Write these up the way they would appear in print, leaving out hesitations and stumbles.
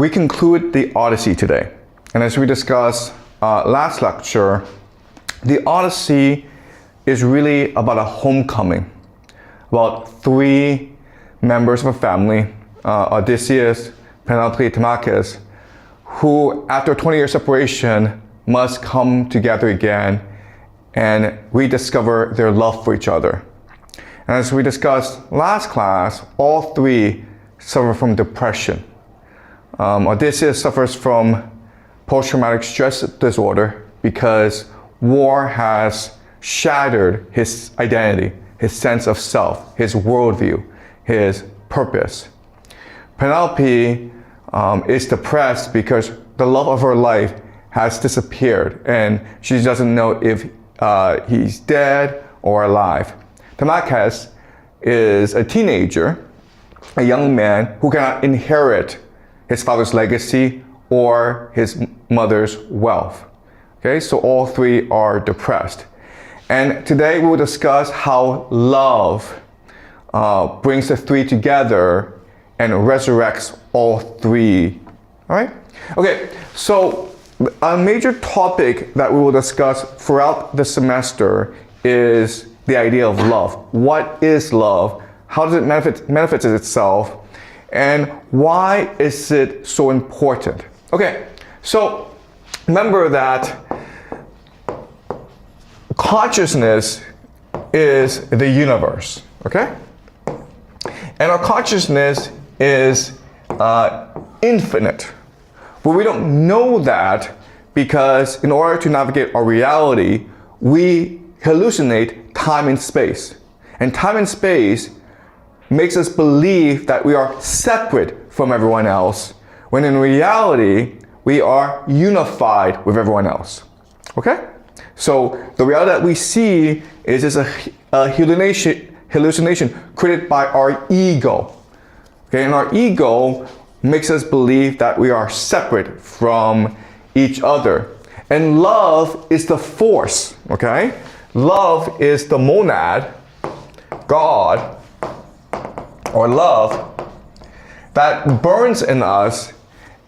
we conclude the Odyssey today. And as we discussed last lecture, the Odyssey is really about a homecoming, about three members of a family, Odysseus, Penelope, Telemachus, who after a 20-year separation must come together again and rediscover their love for each other. And as we discussed last class, all three suffer from depression. Odysseus suffers from post-traumatic stress disorder because war has shattered his identity, his sense of self, his worldview, his purpose. Penelope is depressed because the love of her life has disappeared and she doesn't know if he's dead or alive. Telemachus is a teenager, a young man who cannot inherit his father's legacy or his mother's wealth. Okay, so all three are depressed. And today we will discuss how love brings the three together and resurrects all three. All right? Okay, so a major topic that we will discuss throughout the semester is the idea of love. What is love? How does it manifest itself? And why is it so important? Okay, so remember that consciousness is the universe, okay? And our consciousness is infinite. But we don't know that because in order to navigate our reality, we hallucinate time and space. And time and space makes us believe that we are separate from everyone else, when in reality, we are unified with everyone else. Okay? So the reality that we see is just a hallucination created by our ego. Okay? And our ego makes us believe that we are separate from each other. And love is the force, okay? Love is the monad, God, or love, that burns in us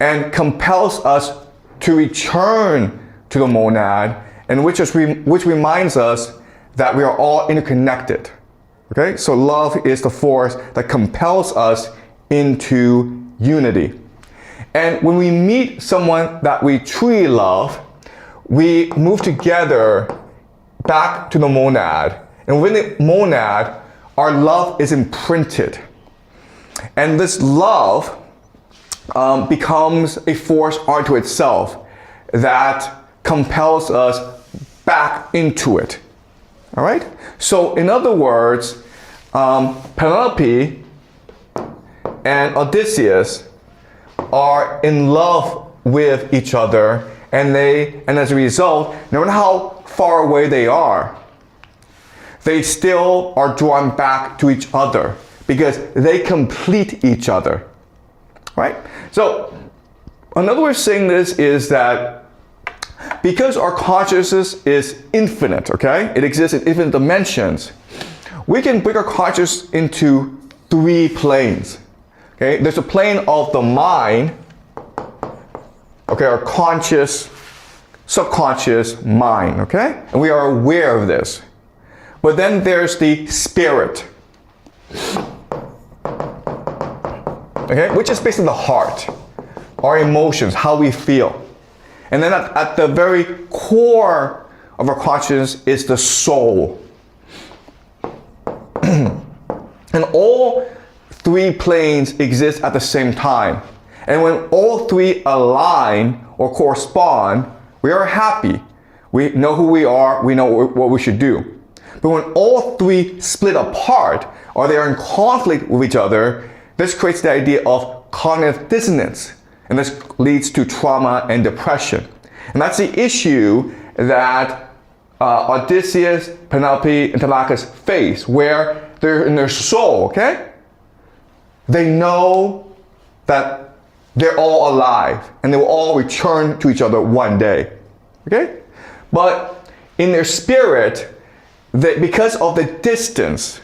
and compels us to return to the monad, and which reminds us that we are all interconnected. Okay? So love is the force that compels us into unity. And when we meet someone that we truly love, we move together back to the monad. And within the monad, our love is imprinted. And this love becomes a force unto itself that compels us back into it. All right? So in other words, Penelope and Odysseus are in love with each other, and as a result, no matter how far away they are, they still are drawn back to each other because they complete each other. Right? So another way of saying this is that because our consciousness is infinite, okay? It exists in infinite dimensions. We can break our consciousness into three planes. Okay? There's a plane of the mind, okay, our conscious, subconscious mind, okay? And we are aware of this. But then there's the spirit, okay, which is basically the heart, our emotions, how we feel. And then at the very core of our consciousness is the soul. And all three planes exist at the same time. And when all three align or correspond, we are happy. We know who we are, we know what we should do. But when all three split apart, or they are in conflict with each other, this creates the idea of cognitive dissonance. And this leads to trauma and depression. And that's the issue that Odysseus, Penelope, and Telemachus face, where they're in their soul, okay? They know that they're all alive and they will all return to each other one day, okay? But in their spirit, because of the distance,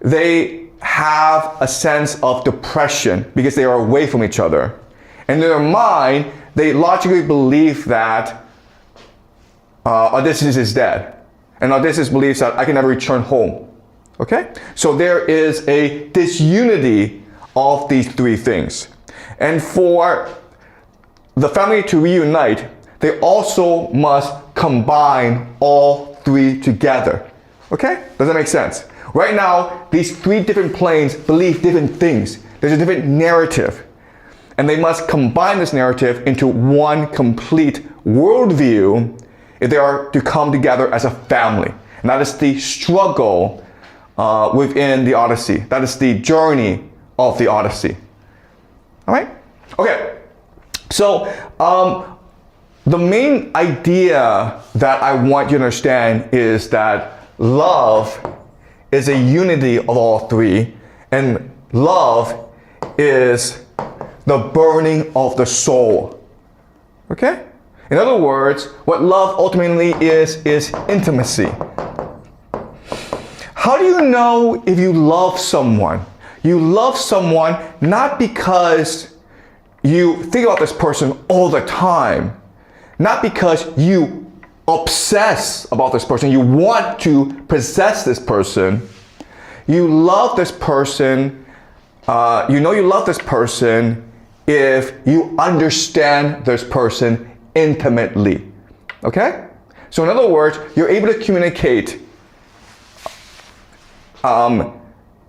they have a sense of depression because they are away from each other. And in their mind, they logically believe that Odysseus is dead. And Odysseus believes that I can never return home. Okay? So there is a disunity of these three things. And for the family to reunite, they also must combine all three together. Okay? Does that make sense? Right now, these three different planes believe different things. There's a different narrative. And they must combine this narrative into one complete worldview if they are to come together as a family. And that is the struggle within the Odyssey. That is the journey of the Odyssey. All right? Okay. So, the main idea that I want you to understand is that love is a unity of all three, and love is the burning of the soul. Okay? In other words, what love ultimately is intimacy. How do you know if you love someone? You love someone not because you think about this person all the time, not because you obsess about this person, you want to possess this person. You love this person, you know you love this person if you understand this person intimately. Okay? So in other words, you're able to communicate and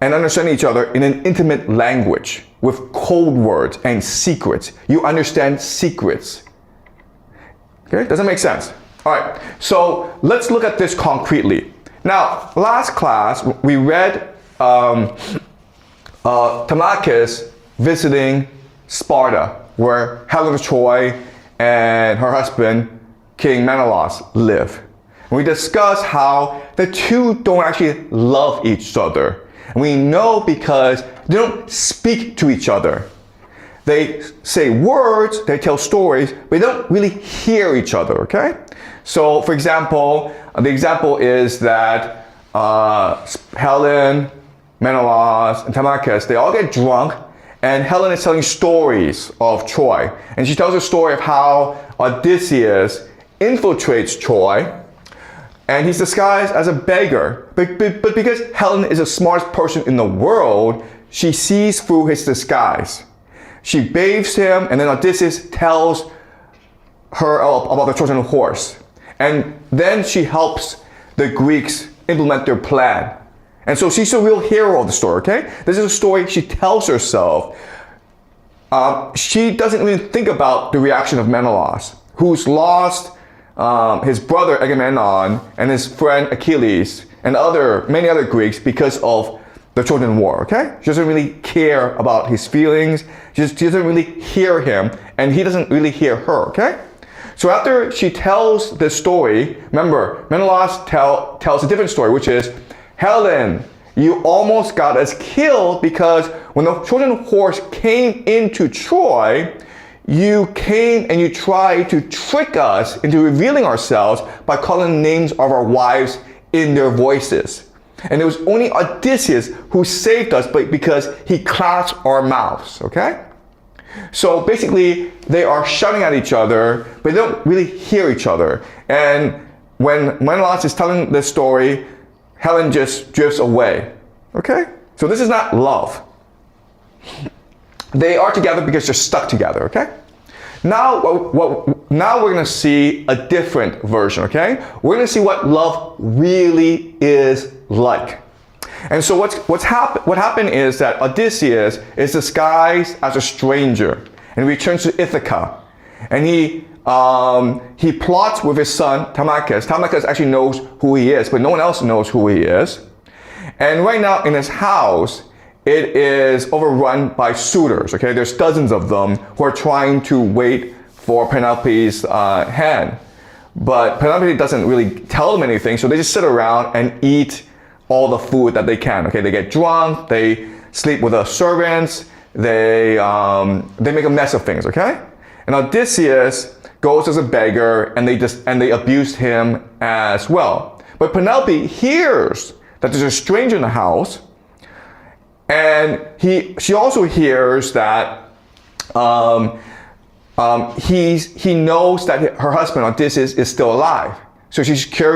understand each other in an intimate language with code words and secrets. You understand secrets. Okay? Does that make sense? All right. So let's look at this concretely. Now, last class, we read Telemachus visiting Sparta, where Helen of Troy and her husband, King Menelaus, live. And we discussed how the two don't actually love each other. And we know because they don't speak to each other. They say words, they tell stories, but they don't really hear each other, okay? So, for example, the example is that Helen, Menelaus, and Telemachus, they all get drunk, and Helen is telling stories of Troy. And she tells a story of how Odysseus infiltrates Troy, and he's disguised as a beggar. But because Helen is the smartest person in the world, she sees through his disguise. She bathes him, and then Odysseus tells her about the Trojan horse. And then she helps the Greeks implement their plan. And so she's the real hero of the story, okay? This is a story she tells herself. She doesn't even think about the reaction of Menelaus, who's lost his brother Agamemnon and his friend Achilles and many other Greeks because of the Trojan War, okay? She doesn't really care about his feelings. She doesn't really hear him, and he doesn't really hear her, okay? So after she tells this story, remember, Menelaus tells a different story, which is, Helen, you almost got us killed because when the Trojan horse came into Troy, you came and you tried to trick us into revealing ourselves by calling names of our wives in their voices. And it was only Odysseus who saved us because he clasped our mouths, okay? So basically, they are shouting at each other, but they don't really hear each other. And when Menelaus is telling this story, Helen just drifts away, okay? So this is not love. They are together because they're stuck together, okay? Now we're going to see a different version, okay? We're going to see what love really is like. And so what happened is that Odysseus is disguised as a stranger and returns to Ithaca. And he plots with his son Telemachus. Telemachus actually knows who he is, but no one else knows who he is. And right now in his house, it is overrun by suitors, okay? There's dozens of them who are trying to wait for Penelope's hand. But Penelope doesn't really tell them anything, so they just sit around and eat all the food that they can, okay? They get drunk, they sleep with the servants, they make a mess of things, okay? And Odysseus goes as a beggar, and they abuse him as well. But Penelope hears that there's a stranger in the house, and she also hears that he knows that her husband, Odysseus, is still alive. So she's curious